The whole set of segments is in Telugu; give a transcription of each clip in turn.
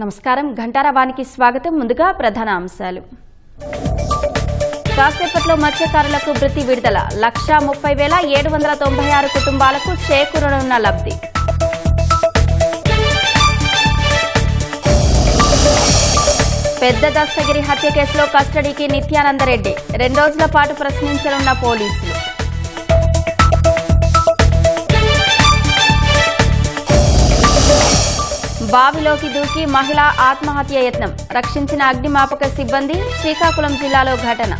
నమస్కారం ఘంటారావానికి స్వాగతం. ముందుగా ప్రధాన అంశాలు. కాసేపట్లో మత్స్యకారులకు వృత్తి విడుదల 1,30,796 కుటుంబాలకు చేకూరనున్న లబ్ధి. పెద్ద దస్తగిరి హత్య కేసులో కస్టడీకి నిత్యానందరెడ్డి 2 రోజుల పాటు ప్రశ్నించనున్న పోలీసులు. బావిలోకి దూకి మహిళ ఆత్మహత్య యత్నం, రక్షించిన అగ్నిమాపక సిబ్బంది. శ్రీకాకుళం జిల్లాలో ఘటన.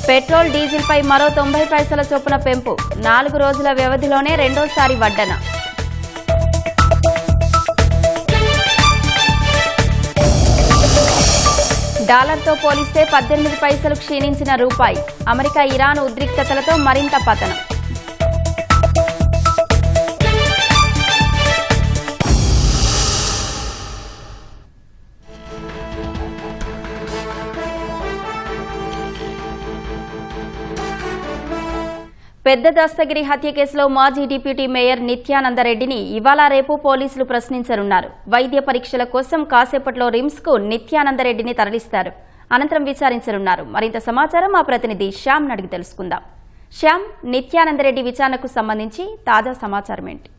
పెట్రోల్ డీజిల్పై మరో 90 పైసల చొప్పున పెంపు, 4 రోజుల వ్యవధిలోనే రెండోసారి వడ్డన. డాలర్తో పోలిస్తే 18 పైసలు క్షీణించిన రూపాయి. అమెరికా ఇరాన్ ఉద్రిక్తతలతో మరింత పతనం. పెద్ద దస్తగిరి హత్య కేసులో మాజీ డిప్యూటీ మేయర్ నిత్యానందరెడ్డిని ఇవాళ రేపు పోలీసులు ప్రశ్నించనున్నారు. వైద్య పరీక్షల కోసం కాసేపట్లో రిమ్స్ కు నిత్యానందరెడ్డిని తరలిస్తారు. అనంతరం విచారించనున్నారు. మరింత సమాచారం మా ప్రతినిధి శ్యామ్ అడిగి తెలుసుకుందాం. శ్యామ్, నిత్యానందరెడ్డి విచారణకు సంబంధించి తాజా సమాచారం ఏంటి?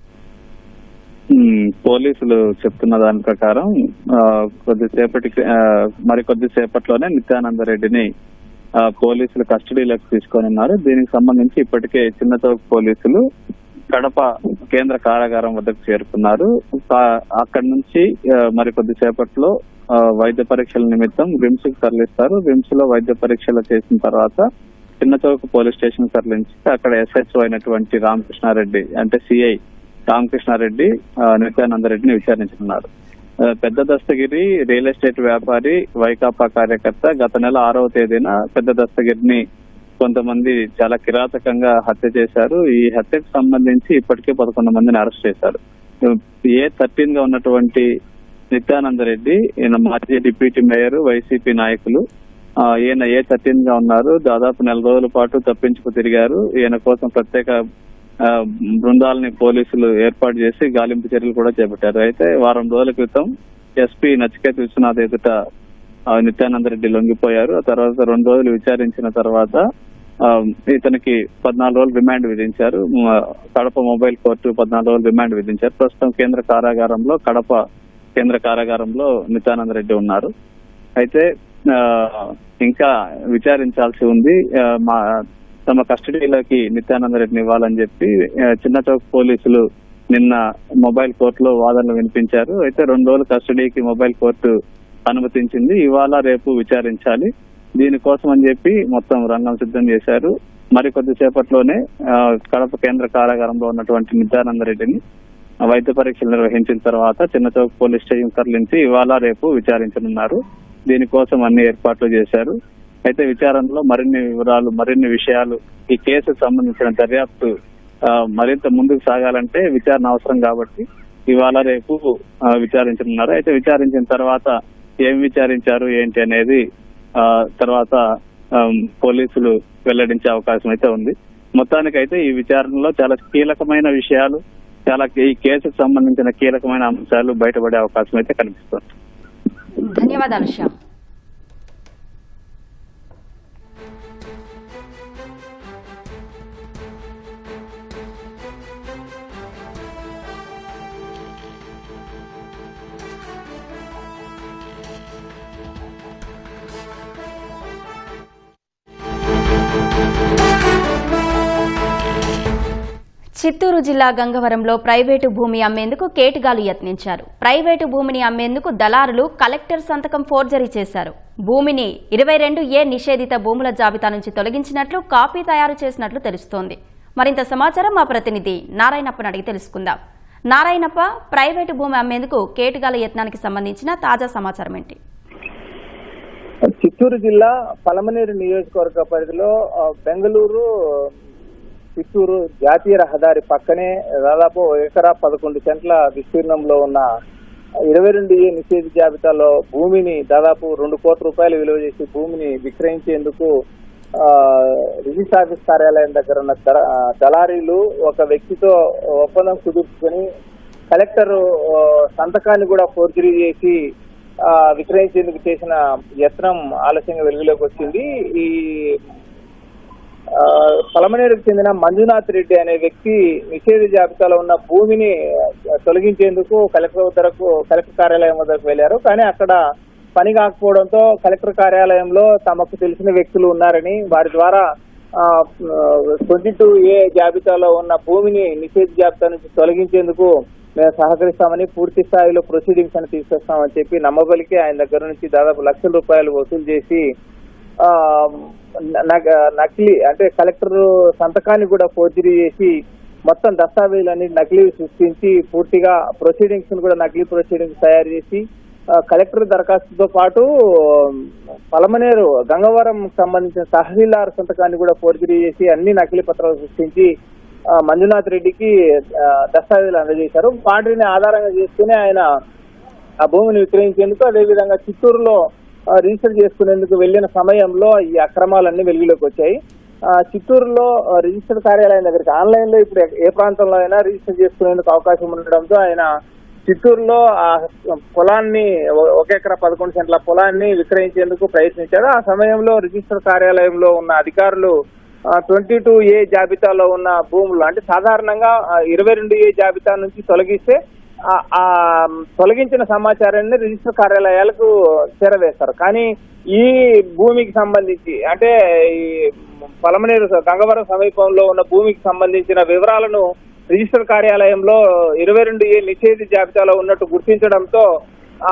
పోలీసులు చెప్తున్న దాని ప్రకారం మరికొద్దిసేపట్లోనే నిత్యానందరెడ్డిని పోలీసులు కస్టడీలోకి తీసుకొని ఉన్నారు. దీనికి సంబంధించి ఇప్పటికే చిన్నచౌక్ పోలీసులు కడప కేంద్ర కారాగారం వద్దకు చేరుకున్నారు. అక్కడి నుంచి మరికొద్దిసేపట్లో వైద్య పరీక్షల నిమిత్తం రిమ్స్ కు తరలిస్తారు. రిమ్స్ లో వైద్య పరీక్షలు చేసిన తర్వాత చిన్నచౌక్ పోలీస్ స్టేషన్ తరలించి అక్కడ ఎస్హెచ్ఓ అయినటువంటి రామకృష్ణారెడ్డి అంటే సిఐ రామకృష్ణారెడ్డి నిత్యానందరెడ్డిని విచారించనున్నారు. పెద్ద దస్తగిరి రియల్ ఎస్టేట్ వ్యాపారి, వైకాపా కార్యకర్త. గత నెల 6వ తేదీన పెద్ద దస్తగిరిని కొంతమంది చాలా కిరాతకంగా హత్య చేశారు. ఈ హత్యకు సంబంధించి ఇప్పటికే 11 మందిని అరెస్ట్ చేశారు. A13 గా ఉన్నటువంటి నిత్యానందరెడ్డి ఈయన మాజీ డిప్యూటీ మేయర్, వైసీపీ నాయకులు. ఈయన A13 గా ఉన్నారు. దాదాపు 4 రోజుల పాటు తప్పించుకు తిరిగారు. ఈయన కోసం ప్రత్యేక బృందాలని పోలీసులు ఏర్పాటు చేసి గాలింపు చర్యలు కూడా చేపట్టారు. అయితే వారం రోజుల క్రితం ఎస్పీ నచికేత్ విశ్వనాథ్ ఎదుట నిత్యానందరెడ్డి లొంగిపోయారు. ఆ తర్వాత 2 రోజులు విచారించిన తర్వాత ఇతనికి 14 రోజులు రిమాండ్ విధించారు. కడప మొబైల్ కోర్టు 14 రోజులు రిమాండ్ విధించారు. ప్రస్తుతం కడప కేంద్ర కారాగారంలో నిత్యానందరెడ్డి ఉన్నారు. అయితే ఇంకా విచారించాల్సి ఉంది. తమ కస్టడీలోకి నిత్యానందరెడ్డిని ఇవ్వాలని చెప్పి చిన్నచౌక్ పోలీసులు నిన్న మొబైల్ కోర్టులో వాదనలు వినిపించారు. అయితే 2 రోజుల కస్టడీకి మొబైల్ కోర్టు అనుమతించింది. ఇవాళ రేపు విచారించాలి. దీనికోసం అని చెప్పి మొత్తం రంగం సిద్ధం చేశారు. మరికొద్దిసేపట్లోనే కడప కేంద్ర కారాగారంలో ఉన్నటువంటి నిత్యానందరెడ్డిని వైద్య పరీక్షలు నిర్వహించిన తర్వాత చిన్నచౌక్ పోలీస్ స్టేషన్ తరలించి ఇవాళ రేపు విచారించనున్నారు. దీనికోసం అన్ని ఏర్పాట్లు చేశారు. అయితే విచారణలో మరిన్ని వివరాలు, మరిన్ని విషయాలు, ఈ కేసుకు సంబంధించిన దర్యాప్తు మరింత ముందుకు సాగాలంటే విచారణ అవసరం కాబట్టి ఇవాళ రేపు విచారించనున్నారు. అయితే విచారించిన తర్వాత ఏం విచారించారు ఏంటి అనేది తర్వాత పోలీసులు వెల్లడించే అవకాశం అయితే ఉంది. మొత్తానికైతే ఈ విచారణలో చాలా కీలకమైన విషయాలు, ఈ కేసుకు సంబంధించిన కీలకమైన అంశాలు బయటపడే అవకాశం అయితే కనిపిస్తుంది. ధన్యవాదాలు శ్యామ్. చిత్తూరు జిల్లా గంగవరంలో ప్రైవేటు భూమి అమ్మేందుకు కేటుగాలు యత్నించారు. ప్రైవేటు భూమిని అమ్మేందుకు దళారులు కలెక్టర్ సంతకం ఫోర్జరీ చేశారు. భూమిని 22A నిషేధిత భూముల జాబితా నుంచి తొలగించినట్లు కాపీ తయారు చేసినట్లు తెలుస్తోంది. మరింత సమాచారం మా ప్రతినిధి నారాయణప్పని అడిగి తెలుసుకుందాం. నారాయణప్ప, ప్రైవేటు భూమి అమ్మేందుకు కేటుగాల యత్నానికి సంబంధించిన తాజా సమాచారం ఏంటి? చిత్తూరు జిల్లా పలమనేరు నియోజకవర్గ పరిధిలో బెంగళూరు చిత్తూరు జాతీయ రహదారి పక్కనే దాదాపు 1 ఎకరా 11 సెంట్ల విస్తీర్ణంలో ఉన్న 22A నిషేధ జాబితాలో భూమిని దాదాపు 2 కోట్ల రూపాయలు విలువ చేసి భూమిని విక్రయించేందుకు రిజిస్టర్ ఆఫీస్ కార్యాలయం దగ్గర ఉన్న దళారీలు ఒక వ్యక్తితో ఒప్పందం కుదుర్చుకొని కలెక్టర్ సంతకాన్ని కూడా ఫోర్జరీ చేసి విక్రయించేందుకు చేసిన యత్నం ఆలస్యంగా వెలుగులోకి వచ్చింది. ఈ పలమనేరుకు చెందిన మంజునాథ్ రెడ్డి అనే వ్యక్తి నిషేధ జాబితాలో ఉన్న భూమిని తొలగించేందుకు కలెక్టర్ కార్యాలయం వద్దకు వెళ్లారు. కానీ అక్కడ పని కాకపోవడంతో కలెక్టర్ కార్యాలయంలో తమకు తెలిసిన వ్యక్తులు ఉన్నారని వారి ద్వారా 22A జాబితాలో ఉన్న భూమిని నిషేధ జాబితా నుంచి తొలగించేందుకు మేము సహకరిస్తామని, పూర్తి స్థాయిలో ప్రొసీడింగ్స్ అని తీసుకొస్తామని చెప్పి నమ్మబలికి ఆయన దగ్గర నుంచి దాదాపు ₹1,00,000 వసూలు చేసి నకిలీ అంటే కలెక్టర్ సంతకాన్ని కూడా ఫోర్జరీ చేసి మొత్తం దస్తావేజులన్నీ నకిలీ సృష్టించి పూర్తిగా ప్రొసీడింగ్స్ కూడా నకిలీ ప్రొసీడింగ్స్ తయారు చేసి కలెక్టర్ దరఖాస్తుతో పాటు పలమనేరు గంగవరం సంబంధించిన తహసీల్దార్ సంతకాన్ని కూడా ఫోర్జరీ చేసి అన్ని నకిలీ పత్రాలు సృష్టించి మంజునాథ్ రెడ్డికి దస్తావేజులు అందజేశారు. వాటిని ఆధారంగా చేసుకుని ఆయన ఆ భూమిని విక్రయించేందుకు, అదేవిధంగా చిత్తూరులో రిజిస్టర్ చేసుకునేందుకు వెళ్లిన సమయంలో ఈ అక్రమాలన్నీ వెలుగులోకి వచ్చాయి. చిత్తూరులో రిజిస్టర్ కార్యాలయం దగ్గరికి ఆన్లైన్ లో ఇప్పుడు ఏ ప్రాంతంలో అయినా రిజిస్టర్ చేసుకునేందుకు అవకాశం ఉండడంతో ఆయన చిత్తూరులో ఆ పొలాన్ని 1 ఎకరా 11 సెంట్ల పొలాన్ని విక్రయించేందుకు ప్రయత్నించారు. ఆ సమయంలో రిజిస్టర్ కార్యాలయంలో ఉన్న అధికారులు 22A జాబితాలో ఉన్న భూములు అంటే సాధారణంగా 22A జాబితా నుంచి తొలగిస్తే ఆ తొలగించిన సమాచారాన్ని రిజిస్టర్ కార్యాలయాలకు చేరవేస్తారు. కానీ ఈ భూమికి సంబంధించి అంటే ఈ పలమనేరు గంగవరం సమీపంలో ఉన్న భూమికి సంబంధించిన వివరాలను రిజిస్టర్ కార్యాలయంలో 22A నిషేధ జాబితాలో ఉన్నట్టు గుర్తించడంతో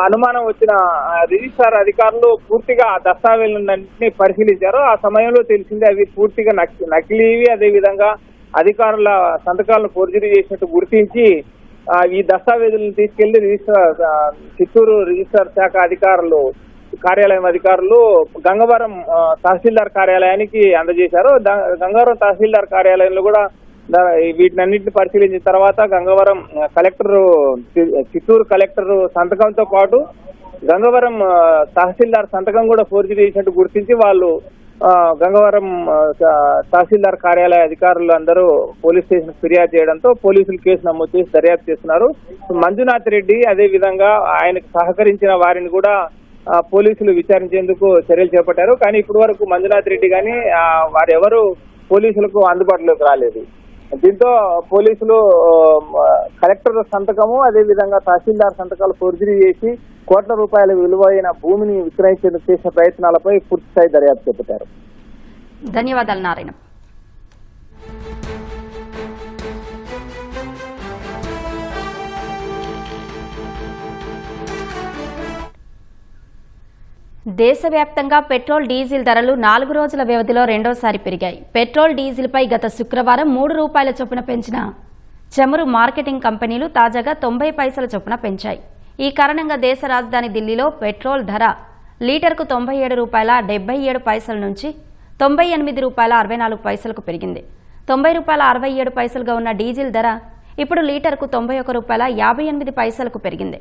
అనుమానం వచ్చిన రిజిస్ట్రార్ అధికారులు పూర్తిగా ఆ దస్తావేజులన్నింటినీ పరిశీలించారు. ఆ సమయంలో తెలిసింది అవి పూర్తిగా నకిలీవి, అదేవిధంగా అధికారుల సంతకాలను ఫోర్జరీ చేసినట్టు గుర్తించి ఈ దస్తావేజులను తీసుకెళ్లి చిత్తూరు రిజిస్ట్రార్ శాఖ కార్యాలయం అధికారులు గంగవరం తహసీల్దార్ కార్యాలయానికి అందజేశారు. గంగవరం తహసీల్దార్ కార్యాలయంలో కూడా వీటినన్నింటిని పరిశీలించిన తర్వాత గంగవరం చిత్తూరు కలెక్టర్ సంతకంతో పాటు గంగవరం తహసీల్దార్ సంతకం కూడా ఫోర్జరీ చేసినట్టు గుర్తించి వాళ్ళు గంగవరం తహసీల్దార్ కార్యాలయ అధికారులు అందరూ పోలీస్ స్టేషన్ ఫిర్యాదు చేయడంతో పోలీసులు కేసు నమోదు చేసి దర్యాప్తు చేస్తున్నారు. మంజునాథ్ రెడ్డి అదే విధంగా ఆయనకు సహకరించిన వారిని కూడా పోలీసులు విచారించేందుకు చర్యలు చేపట్టారు. కానీ ఇప్పటి వరకు మంజునాథ్ రెడ్డి కానీ వారెవరు పోలీసులకు అందుబాటులోకి రాలేదు. దీంతో పోలీసులు కలెక్టర్ సంతకము అదే విధంగా తహసీల్దార్ సంతకాలు ఫోర్జరీ చేసి కోట్ల రూపాయల విలువైన భూమిని విక్రయించేందుకు చేసిన ప్రయత్నాలపై పూర్తిస్థాయి దర్యాప్తు చేపట్టారు. ధన్యవాదాలు నారాయణ. దేశవ్యాప్తంగా పెట్రోల్ డీజిల్ ధరలు 4 రోజుల వ్యవధిలో రెండోసారి పెరిగాయి. పెట్రోల్ డీజిల్పై గత శుక్రవారం ₹3 చొప్పున పెంచిన చమురు మార్కెటింగ్ కంపెనీలు తాజాగా 90 పైసల చొప్పున పెంచాయి. ఈ కారణంగా దేశ రాజధాని ఢిల్లీలో పెట్రోల్ ధర లీటర్కు ₹97.77 నుంచి ₹98.64 పెరిగింది. ₹90.67గా ఉన్న డీజిల్ ధర ఇప్పుడు లీటర్కు ₹91.58 పెరిగింది.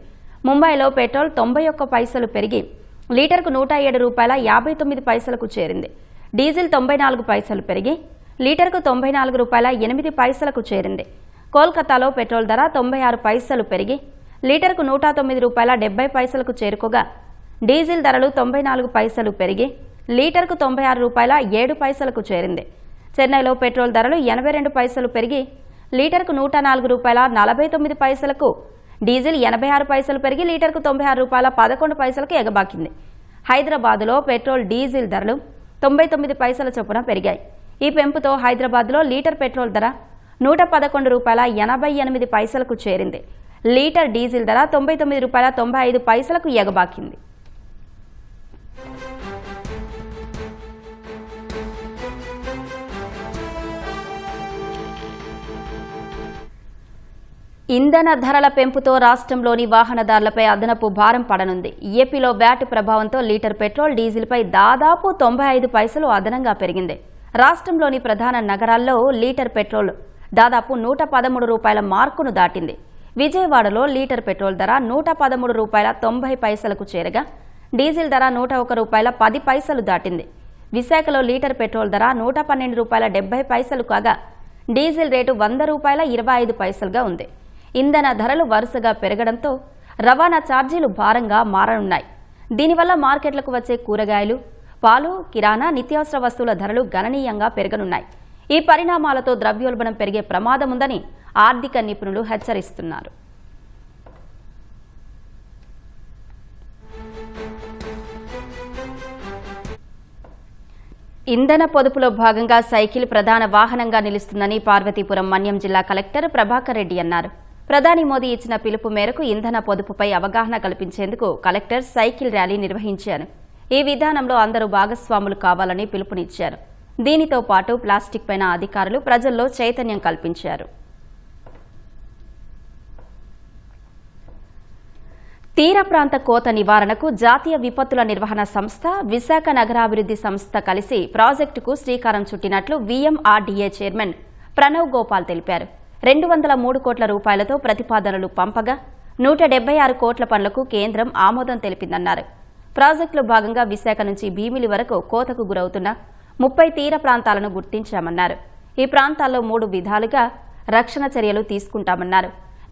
ముంబైలో పెట్రోల్ 91 పైసలు పెరిగి లీటర్కు ₹107.59 చేరింది. డీజిల్ 94 పైసలు పెరిగి లీటర్కు ₹94.08 చేరింది. కోల్కతాలో పెట్రోల్ ధర 96 పైసలు పెరిగి లీటర్కు ₹109.70 చేరుకోగా డీజిల్ ధరలు 94 పైసలు పెరిగి లీటర్కు ₹96.07 చేరింది. చెన్నైలో పెట్రోల్ ధరలు 82 పైసలు పెరిగి లీటర్కు ₹104.49, డీజిల్ 86 పైసలు పెరిగి లీటర్కు ₹96.11 ఎగబాకింది. హైదరాబాద్లో పెట్రోల్ డీజిల్ ధరలు 99 పైసల చొప్పున పెరిగాయి. ఈ పెంపుతో హైదరాబాద్లో లీటర్ పెట్రోల్ ధర ₹111.88 చేరింది. లీటర్ డీజిల్ ధర ₹99.95 ఎగబాకింది. ఇంధన ధరల పెంపుతో రాష్ట్రంలోని వాహనదారులపై అదనపు భారం పడనుంది. ఏపీలో వ్యాట్ ప్రభావంతో లీటర్ పెట్రోల్ డీజిల్పై దాదాపు 95 పైసలు అదనంగా పెరిగింది. రాష్ట్రంలోని ప్రధాన నగరాల్లో లీటర్ పెట్రోల్ దాదాపు ₹113 మార్కును దాటింది. విజయవాడలో లీటర్ పెట్రోల్ ధర ₹113.90 చేరగా డీజిల్ ధర ₹101.10 దాటింది. విశాఖలో లీటర్ పెట్రోల్ ధర ₹112.70 కాగా డీజిల్ రేటు ₹100.25గా ఉంది. ఇంధన ధరలు వరుసగా పెరగడంతో రవాణా ఛార్జీలు భారంగా మారనున్నాయి. దీనివల్ల మార్కెట్లకు వచ్చే కూరగాయలు, పాలు, కిరాణా, నిత్యావసర వస్తువుల ధరలు గణనీయంగా పెరగనున్నాయి. ఈ పరిణామాలతో ద్రవ్యోల్బణం పెరిగే ప్రమాదం ఉందని ఆర్థిక నిపుణులు హెచ్చరిస్తున్నారు. ఇంధన పొదుపులో భాగంగా సైకిల్ ప్రధాన వాహనంగా నిలుస్తుందని పార్వతీపురం మన్యం జిల్లా కలెక్టర్ ప్రభాకర్ రెడ్డి అన్నారు. ప్రధాని మోదీ ఇచ్చిన పిలుపు మేరకు ఇంధన పొదుపుపై అవగాహన కల్పించేందుకు కలెక్టర్ సైకిల్ ర్యాలీ నిర్వహించారు. ఈ విధానంలో అందరూ భాగస్వాములు కావాలని పిలుపునిచ్చారు. దీనితో పాటు ప్లాస్టిక్ పైన అధికారులు ప్రజల్లో చైతన్యం కల్పించారు. తీర ప్రాంత కోత నివారణకు జాతీయ విపత్తుల నిర్వహణ సంస్థ, విశాఖ నగరాభివృద్ధి సంస్థ కలిసి ప్రాజెక్టుకు శ్రీకారం చుట్టినట్లు VMRDA చైర్మన్ ప్రణవ్ గోపాల్ తెలిపారు. 203 కోట్ల రూపాయలతో ప్రతిపాదనలు పంపగా 176 కోట్ల పనులకు కేంద్రం ఆమోదం తెలిపిందన్నారు. ప్రాజెక్టులో భాగంగా విశాఖ నుంచి భీమిలి వరకు కోతకు గురవుతున్న 30 తీర ప్రాంతాలను గుర్తించామన్నారు. ఈ ప్రాంతాల్లో 3 విధాలుగా రక్షణ చర్యలు తీసుకుంటామన్నారు.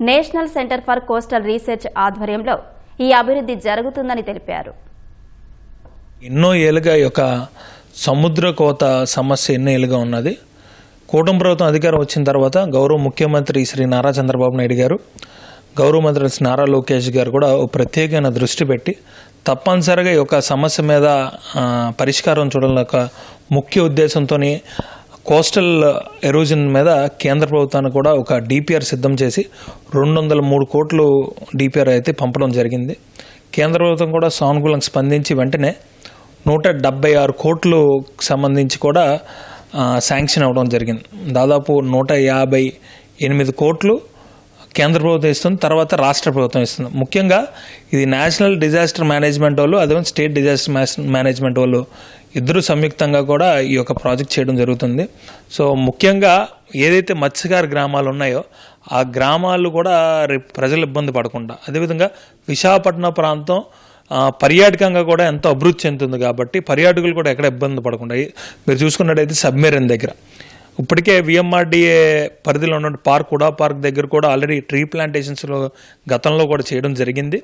National centre for coastal research ఆధ్వర్యంలో ఈ అభివృద్ధి జరుగుతుందని తెలిపారు. ఎన్నో ఏళ్ళుగా ఈ యొక్క సముద్ర కోత సమస్య ఎన్నో ఏళ్ళుగా ఉన్నది. కూటమి ప్రభుత్వం అధికారం వచ్చిన తర్వాత గౌరవ ముఖ్యమంత్రి శ్రీ నారా చంద్రబాబు నాయుడు గారు, గౌరవ మంత్రి శ్రీ నారా లోకేష్ గారు కూడా ప్రత్యేకమైన దృష్టి పెట్టి తప్పనిసరిగా ఈ యొక్క సమస్య మీద పరిష్కారం చూడాలని ఒక ముఖ్య ఉద్దేశంతో కోస్టల్ ఎరోజన్ మీద కేంద్ర ప్రభుత్వానికి కూడా ఒక DPR సిద్ధం చేసి 203 కోట్లు DPR అయితే పంపడం జరిగింది. కేంద్ర ప్రభుత్వం కూడా సానుకూలంగా స్పందించి వెంటనే 176 కోట్లు సంబంధించి కూడా శాంక్షన్ అవ్వడం జరిగింది. దాదాపు 158 కోట్లు కేంద్ర ప్రభుత్వం ఇస్తుంది, తర్వాత రాష్ట్ర ప్రభుత్వం ఇస్తుంది. ముఖ్యంగా ఇది నేషనల్ డిజాస్టర్ మేనేజ్మెంట్ వాళ్ళు, అదే స్టేట్ డిజాస్టర్ మేనేజ్మెంట్ వాళ్ళు ఇద్దరు సంయుక్తంగా కూడా ఈ యొక్క ప్రాజెక్ట్ చేయడం జరుగుతుంది. సో ముఖ్యంగా ఏదైతే మత్స్యకార గ్రామాలు ఉన్నాయో ఆ గ్రామాలు కూడా ప్రజలు ఇబ్బంది పడకుండా, అదేవిధంగా విశాఖపట్నం ప్రాంతం పర్యాటకంగా కూడా ఎంతో అభివృద్ధి చెందుతుంది కాబట్టి పర్యాటకులు కూడా ఎక్కడ ఇబ్బంది పడకుండా, మీరు చూసుకున్నట్టయితే సబ్మెరీన్ దగ్గర ఇప్పటికే VMRDA పరిధిలో ఉన్న పార్క్, ఉడా పార్క్ దగ్గర కూడా ఆల్రెడీ ట్రీ ప్లాంటేషన్స్లో గతంలో కూడా చేయడం జరిగింది.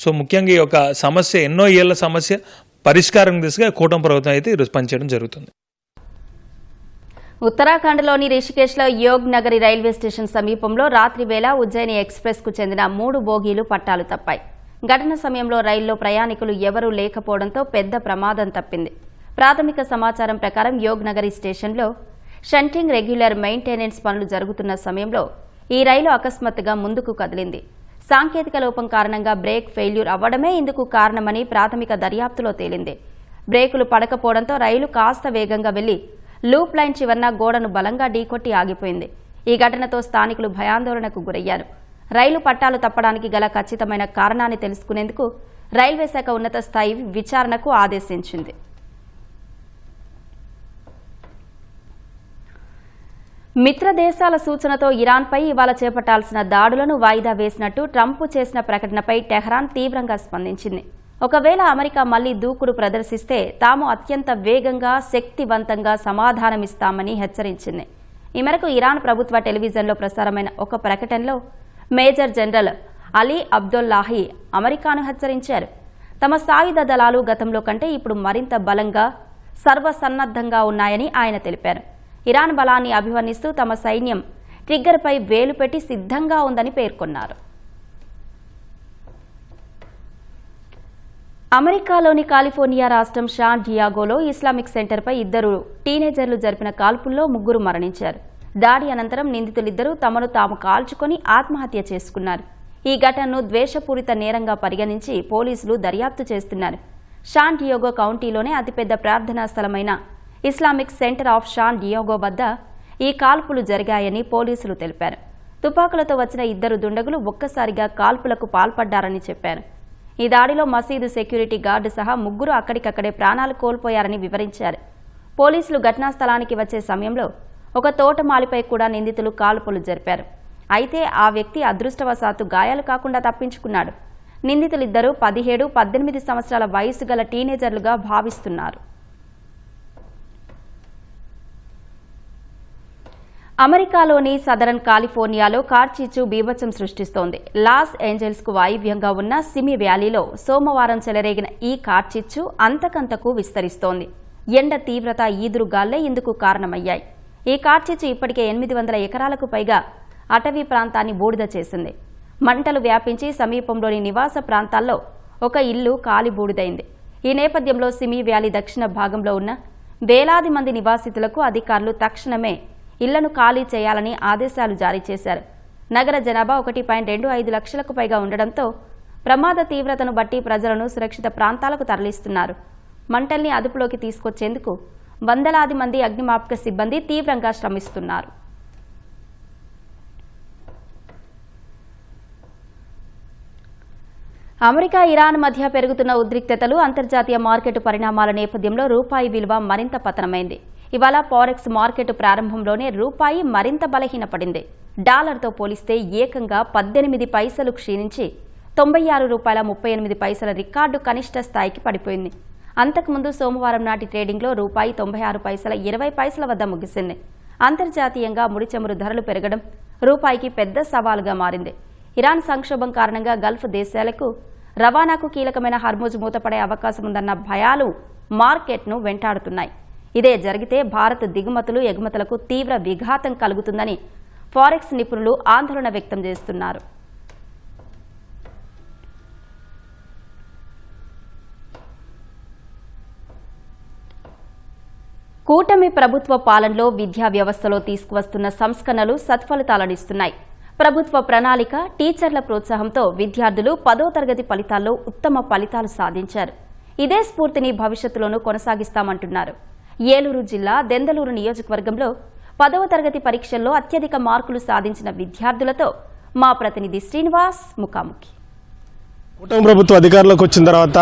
సో ముఖ్యంగా ఈ యొక్క సమస్య ఎన్నో ఏళ్ల సమస్య పరిష్కారం దిశగా కూటమి ప్రభుత్వం అయితే ఈరోజు పనిచేయడం జరుగుతుంది. ఉత్తరాఖండ్లోని రిషికేశ్లో యోగ్ నగరి రైల్వే స్టేషన్ సమీపంలో రాత్రి వేళ ఉజ్జయిని ఎక్స్ప్రెస్కు చెందిన 3 బోగీలు పట్టాలు తప్పాయి. ఘటన సమయంలో రైల్లో ప్రయాణికులు ఎవరూ లేకపోవడంతో పెద్ద ప్రమాదం తప్పింది. ప్రాథమిక సమాచారం ప్రకారం యోగ్ నగరి స్టేషన్లో షంటింగ్ రెగ్యులర్ మెయింటెనెన్స్ పనులు జరుగుతున్న సమయంలో ఈ రైలు అకస్మాత్తుగా ముందుకు కదిలింది. సాంకేతిక లోపం కారణంగా బ్రేక్ ఫెయిల్యూర్ అవ్వడమే ఇందుకు కారణమని ప్రాథమిక దర్యాప్తులో తేలింది. బ్రేకులు పడకపోవడంతో రైలు కాస్త వేగంగా వెళ్లి లూప్ లైన్ చివరన గోడను బలంగా ఢీకొట్టి ఆగిపోయింది. ఈ ఘటనతో స్థానికులు భయాందోళనకు గురయ్యారు. రైలు పట్టాలు తప్పడానికి గల ఖచ్చితమైన కారణాన్ని తెలుసుకునేందుకు రైల్వే శాఖ ఉన్నత స్థాయి విచారణకు ఆదేశించింది. మిత్ర దేశాల సూచనతో ఇరాన్పై ఇవాళ చేపట్టాల్సిన దాడులను వాయిదా వేసినట్టు ట్రంప్ చేసిన ప్రకటనపై టెహ్రాన్ తీవ్రంగా స్పందించింది. ఒకవేళ అమెరికా మళ్లీ దూకుడు ప్రదర్శిస్తే తాము అత్యంత వేగంగా, శక్తివంతంగా సమాధానమిస్తామని హెచ్చరించింది. ఈ మేరకు ఇరాన్ ప్రభుత్వ టెలివిజన్లో ప్రసారమైన ఒక ప్రకటనలో మేజర్ జనరల్ అలీ అబ్దుల్లాహి అమెరికాను హెచ్చరించారు. తమ సాయుధ దళాలు గతంలో కంటే ఇప్పుడు మరింత బలంగా, సర్వసన్నద్ధంగా ఉన్నాయని ఆయన తెలిపారు. ఇరాన్ బలాన్ని అభివర్ణిస్తూ తమ సైన్యం ట్రిగ్గర్పై వేలు పెట్టి సిద్ధంగా ఉందని పేర్కొన్నారు. అమెరికాలోని కాలిఫోర్నియా రాష్ట్రం శాన్ డియాగోలో ఇస్లామిక్ సెంటర్పై 2 టీనేజర్లు జరిపిన కాల్పుల్లో 3 మరణించారు. దాడి అనంతరం నిందితులిద్దరూ తమను తాము కాల్చుకొని ఆత్మహత్య చేసుకున్నారు. ఈ ఘటనను ద్వేషపూరిత నేరంగా పరిగణించి పోలీసులు దర్యాప్తు చేస్తున్నారు. శాన్ డియాగో కౌంటీలోనే అతిపెద్ద ప్రార్థనా స్థలమైన Islamic Center of San Diego వద్ద ఈ కాల్పులు జరిగాయని పోలీసులు తెలిపారు. తుపాకులతో వచ్చిన 2 దుండగులు ఒక్కసారిగా కాల్పులకు పాల్పడ్డారని చెప్పారు. ఈ దాడిలో మసీదు సెక్యూరిటీ గార్డు సహా 3 అక్కడికక్కడే ప్రాణాలు కోల్పోయారని వివరించారు. పోలీసులు ఘటనా స్థలానికి వచ్చే సమయంలో ఒక తోటమాలిపై కూడా నిందితులు కాల్పులు జరిపారు. అయితే ఆ వ్యక్తి అదృష్టవశాత్తు గాయాలు కాకుండా తప్పించుకున్నాడు. నిందితులిద్దరూ 17, 18 సంవత్సరాల వయసు గల టీనేజర్లుగా భావిస్తున్నారు. అమెరికాలోని సదరన్ కాలిఫోర్నియాలో కార్చిచ్చు బీభత్సం సృష్టిస్తోంది. లాస్ ఏంజల్స్కు వాయువ్యంగా ఉన్న సిమి వ్యాలీలో సోమవారం చెలరేగిన ఈ కార్చిచ్చు అంతకంతకు విస్తరిస్తోంది. ఎండ తీవ్రత, ఈదురుగాళ్లే ఇందుకు కారణమయ్యాయి. ఈ కార్చిచ్చు ఇప్పటికే 800 ఎకరాలకు పైగా అటవీ ప్రాంతాన్ని బూడిద చేసింది. మంటలు వ్యాపించి సమీపంలోని నివాస ప్రాంతాల్లో ఒక ఇల్లు కాలి బూడిదైంది. ఈ నేపథ్యంలో సిమి వ్యాలీ దక్షిణ భాగంలో ఉన్న వేలాది మంది నివాసితులకు అధికారులు తక్షణమే ఇళ్లను ఖాళీ చేయాలని ఆదేశాలు జారీ చేశారు. నగర జనాభా 1.25 లక్షలకు పైగా ఉండడంతో ప్రమాద తీవ్రతను బట్టి ప్రజలను సురక్షిత ప్రాంతాలకు తరలిస్తున్నారు. మంటల్ని అదుపులోకి తీసుకొచ్చేందుకు వందలాది మంది అగ్నిమాపక సిబ్బంది తీవ్రంగా శ్రమిస్తున్నారు. అమెరికా, ఇరాన్ మధ్య పెరుగుతున్న ఉద్రిక్తతలు, అంతర్జాతీయ మార్కెట్ పరిణామాల నేపథ్యంలో రూపాయి విలువ మరింత పతనమైంది. ఇవాళ ఫారెక్స్ మార్కెట్ ప్రారంభంలోనే రూపాయి మరింత బలహీనపడింది. డాలర్తో పోలిస్తే ఏకంగా 18 పైసలు క్షీణించి $96.38 రికార్డు కనిష్ట స్థాయికి పడిపోయింది. అంతకుముందు సోమవారం నాటి ట్రేడింగ్లో రూపాయి 96.20 వద్ద ముగిసింది. అంతర్జాతీయంగా ముడి చమురు ధరలు పెరగడం రూపాయికి పెద్ద సవాలుగా మారింది. ఇరాన్ సంక్షోభం కారణంగా గల్ఫ్ దేశాలకు రవాణాకు కీలకమైన హర్ముజ్ మూతపడే అవకాశం ఉందన్న భయాలు మార్కెట్ను వెంటాడుతున్నాయి. ఇదే జరిగితే భారత్ దిగుమతులు, ఎగుమతులకు తీవ్ర విఘాతం కలుగుతుందని ఫారెక్స్ నిపుణులు ఆందోళన వ్యక్తం చేస్తున్నారు. కూటమి ప్రభుత్వ పాలనలో విద్యా వ్యవస్థలో తీసుకువస్తున్న సంస్కరణలు సత్ఫలితాలనిస్తున్నాయి. ప్రభుత్వ ప్రణాళిక, టీచర్ల ప్రోత్సాహంతో విద్యార్థులు 10వ తరగతి ఫలితాల్లో ఉత్తమ ఫలితాలు సాధించారు. ఇదే స్ఫూర్తిని భవిష్యత్తులోనూ కొనసాగిస్తామంటున్నారు. ఏలూరు జిల్లా దెందలూరు నియోజకవర్గంలో 10వ తరగతి పరీక్షల్లో అత్యధిక మార్కులు సాధించిన విద్యార్థులతో మా ప్రతినిధి శ్రీనివాస్ ముఖాముఖి. కూటమి ప్రభుత్వం అధికారంలోకి వచ్చిన తర్వాత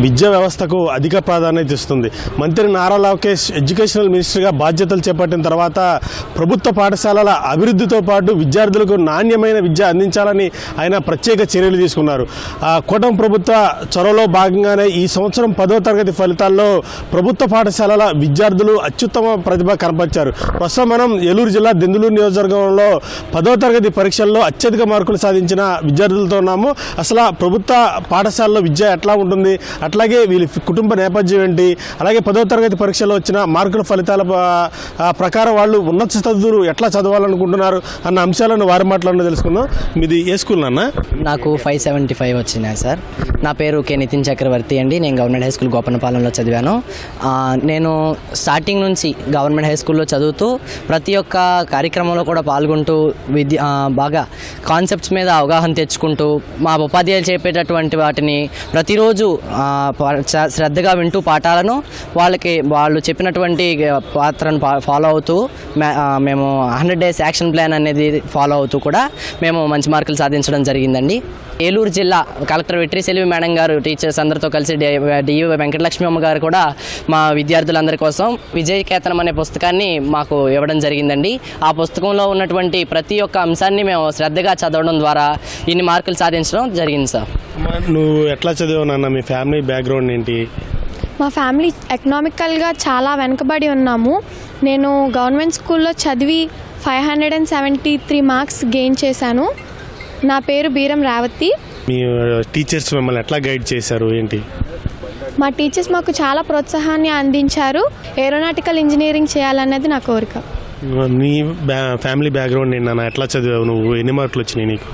విద్యా వ్యవస్థకు అధిక ప్రాధాన్యత ఇస్తుంది. మంత్రి నారా లోకేష్ ఎడ్యుకేషనల్ మినిస్టర్గా బాధ్యతలు చేపట్టిన తర్వాత ప్రభుత్వ పాఠశాలల అభివృద్ధితో పాటు విద్యార్థులకు నాణ్యమైన విద్య అందించాలని ఆయన ప్రత్యేక చర్యలు తీసుకున్నారు. కూటమి ప్రభుత్వ చొరవలో భాగంగానే ఈ సంవత్సరం 10వ తరగతి ఫలితాల్లో ప్రభుత్వ పాఠశాలల విద్యార్థులు అత్యుత్తమ ప్రతిభ కనపరిచారు. ప్రస్తుతం మనం ఏలూరు జిల్లా దెందులూరు నియోజకవర్గంలో 10వ తరగతి పరీక్షల్లో అత్యధిక మార్కులు సాధించిన విద్యార్థులతో ఉన్నాము. అసలు ప్రభుత్వ పాఠశాలలో విద్య ఎట్లా ఉంటుంది, అట్లాగే వీళ్ళ కుటుంబ నేపథ్యం ఏంటి, అలాగే 10వ తరగతి పరీక్షలో వచ్చిన మార్కుల ఫలితాల ప్రకారం వాళ్ళు ఉన్నత చదువులు ఎట్లా చదవాలనుకుంటున్నారు అన్న అంశాలను వారి మాటలను తెలుసుకుందాం. మీది ఏ స్కూల్ నాన్న? నాకు 575 వచ్చినాయి సార్. నా పేరు కె నితిన్ చక్రవర్తి అండి. నేను గవర్నమెంట్ హై స్కూల్ గోపన్నపాలెంలో చదివాను. నేను స్టార్టింగ్ నుంచి గవర్నమెంట్ హై స్కూల్లో చదువుతూ ప్రతి ఒక్క కార్యక్రమంలో కూడా పాల్గొంటూ బాగా కాన్సెప్ట్స్ మీద అవగాహన తెచ్చుకుంటూ మా ఉపాధ్యాయులు చెప్పేటటువంటి వాటిని ప్రతిరోజు శ్రద్ధగా వింటూ పాఠాలను వాళ్ళు చెప్పినటువంటి పాత్రను ఫాలో అవుతూ మేము 100 days యాక్షన్ ప్లాన్ అనేది ఫాలో అవుతూ కూడా మేము మంచి మార్కులు సాధించడం జరిగిందండి. ఏలూరు జిల్లా కలెక్టర్ వెట్రి సెల్వి మేడం గారు టీచర్స్ అందరితో కలిసి డిఈ వెంకటలక్ష్మి అమ్మ గారు కూడా మా విద్యార్థులందరి కోసం విజయకేతనం అనే పుస్తకాన్ని మాకు ఇవ్వడం జరిగిందండి. ఆ పుస్తకంలో ఉన్నటువంటి ప్రతి ఒక్క అంశాన్ని మేము శ్రద్ధగా చదవడం ద్వారా ఇన్ని మార్కులు సాధించడం జరిగింది సార్. నువ్వు ఎట్లా చదివావు నాన్న? మీ ఫ్యామిలీ బ్యాక్గ్రౌండ్ ఏంటి? మా ఫ్యామిలీ ఎకనామికల్గా చాలా వెనుకబడి ఉన్నాము. నేను గవర్నమెంట్ స్కూల్లో చదివి 573 మార్క్స్ గెయిన్ చేశాను. నా పేరు బీరం రావతి. మీ టీచర్స్ మిమ్మల్ని ఎట్లా గైడ్ చేశారు ఏంటి? మా టీచర్స్ మాకు చాలా ప్రోత్సాహాన్ని అందించారు. ఏరోనాటికల్ ఇంజనీరింగ్ చేయాలన్నది నా కోరిక. నీ ఫ్యామిలీ బ్యాక్గ్రౌండ్ ఏంటి నాన్న? ఎట్లా చదివావు నువ్వు? ఎన్ని మార్కులు వచ్చినాయి నీకు?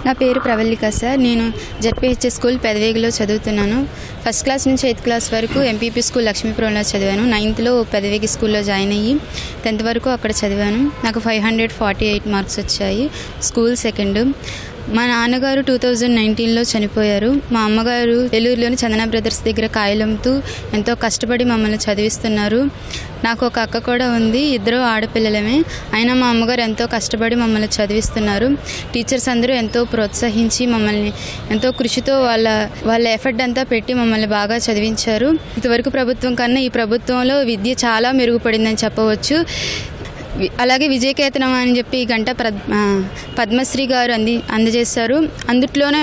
నా పేరు ప్రవల్లిక సార్. నేను జెడ్పీహెచ్ఎస్ స్కూల్ పెదవేగిలో చదువుతున్నాను. ఫస్ట్ క్లాస్ నుంచి 8th క్లాస్ వరకు ఎంపీపీ స్కూల్ లక్ష్మీపురంలో చదివాను. 9th పెదవేగి స్కూల్లో జాయిన్ అయ్యి 10th వరకు అక్కడ చదివాను. నాకు 548 మార్క్స్ వచ్చాయి. School second. మా నాన్నగారు 2019లో చనిపోయారు. మా అమ్మగారు ఏలూరులోని చందన బ్రదర్స్ దగ్గర కాయలమ్ముతూ ఎంతో కష్టపడి మమ్మల్ని చదివిస్తున్నారు. నాకు ఒక అక్క కూడా ఉంది. ఇద్దరు ఆడపిల్లలమే. అయినా మా అమ్మగారు ఎంతో కష్టపడి మమ్మల్ని చదివిస్తున్నారు. టీచర్స్ అందరూ ఎంతో ప్రోత్సహించి మమ్మల్ని ఎంతో కృషితో వాళ్ళ ఎఫర్ట్ అంతా పెట్టి మమ్మల్ని బాగా చదివించారు. ఇంతవరకు ప్రభుత్వం కన్నా ఈ ప్రభుత్వంలో విద్య చాలా మెరుగుపడిందని చెప్పవచ్చు. అలాగే విజయకేతనం అని చెప్పి గంట పద్మశ్రీ గారు అందజేశారు. అందుట్లోనే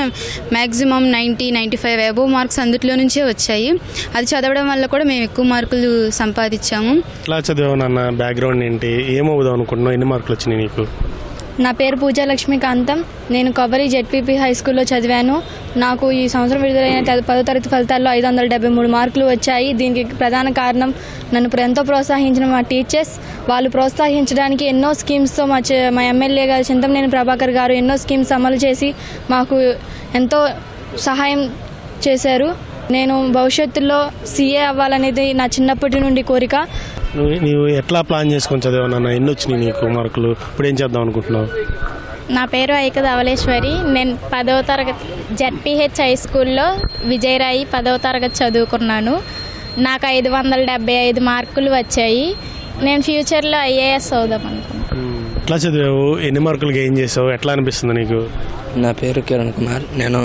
మ్యాక్సిమం 95 అబోవ్ మార్క్స్ అందుట్లో నుంచే వచ్చాయి. అది చదవడం వల్ల కూడా మేము ఎక్కువ మార్కులు సంపాదించాము. ఎట్లా చదివావు నాన్న, బ్యాక్గ్రౌండ్ ఏంటి, ఏమవుదాం అనుకుంటున్నావు, ఎన్ని మార్కులు వచ్చినాయి నీకు? నా పేరు పూజా లక్ష్మీకాంతం. నేను కొబ్బరి జెడ్పీపీ హై స్కూల్లో చదివాను. నాకు ఈ సంవత్సరం విడుదలైన 10వ తరగతి ఫలితాల్లో 573 మార్కులు వచ్చాయి. దీనికి ప్రధాన కారణం నన్ను ఎంతో ప్రోత్సహించిన మా టీచర్స్. వాళ్ళు ప్రోత్సహించడానికి ఎన్నో స్కీమ్స్తో మా ఎమ్మెల్యే గారు చింతమనేని ప్రభాకర్ గారు ఎన్నో స్కీమ్స్ అమలు చేసి మాకు ఎంతో సహాయం చేశారు. నేను భవిష్యత్తులో సీఏ అవ్వాలనేది నా చిన్నప్పటి నుండి కోరిక. నీవు ఎట్లా ప్లాన్ చేసుకొని చదివావు నాన్న, ఎన్ని వచ్చినాయి నీకు మార్కులు, ఇప్పుడు ఏం చేద్దాం అనుకుంటున్నావు? నా పేరు ఐక ధవళేశ్వరి. నేను 10వ తరగతి జెడ్పీహెచ్ హై స్కూల్లో విజయరాయి 10వ తరగతి చదువుకున్నాను. నాకు 575 మార్కులు వచ్చాయి. నేను ఫ్యూచర్లో ఐఏఎస్ అవుదాం అనుకున్నాను. ఎట్లా చదివావు, ఎన్ని మార్కులు గెయిన్ చేసావు, ఎట్లా అనిపిస్తుంది నీకు? నా పేరు కిరణ్ కుమార్. నేను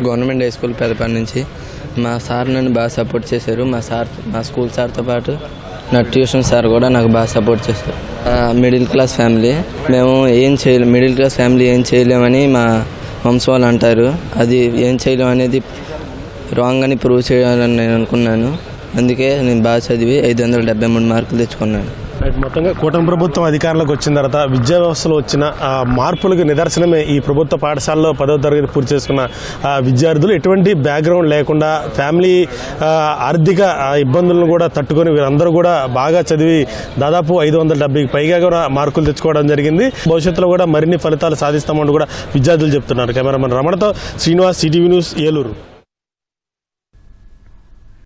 గవర్నమెంట్ హై స్కూల్ పెదపల్లి నుంచి. మా సార్ నన్ను బాగా సపోర్ట్ చేశారు. మా స్కూల్ సార్తో పాటు నా ట్యూషన్ సార్ కూడా నాకు బాగా సపోర్ట్ చేశారు. మిడిల్ క్లాస్ ఫ్యామిలీ, మేము ఏం చేయలేము, మిడిల్ క్లాస్ ఫ్యామిలీ ఏం చేయలేమని మా వంశం వాళ్ళు అంటారు. అది ఏం చేయలేము అనేది రాంగ్ అని ప్రూవ్ చేయాలని నేను అనుకున్నాను. అందుకే నేను బాగా చదివి 573 మార్కులు తెచ్చుకున్నాను. మొత్తంగా కూటమి ప్రభుత్వం అధికారంలోకి వచ్చిన తర్వాత విద్యా వ్యవస్థలో వచ్చిన మార్పులకు నిదర్శనమే ఈ ప్రభుత్వ పాఠశాలలో 10వ తరగతి పూర్తి చేసుకున్న విద్యార్థులు. ఎటువంటి బ్యాక్గ్రౌండ్ లేకుండా ఫ్యామిలీ ఆర్థిక ఇబ్బందులను కూడా తట్టుకొని వీరందరూ కూడా బాగా చదివి దాదాపు 570కి పైగా కూడా మార్కులు తెచ్చుకోవడం జరిగింది. భవిష్యత్తులో కూడా మరిన్ని ఫలితాలు సాధిస్తామంటూ కూడా విద్యార్థులు చెప్తున్నారు. కెమెరామెన్ రమణతో శ్రీనివాస్, సిటీవీ న్యూస్, ఏలూరు.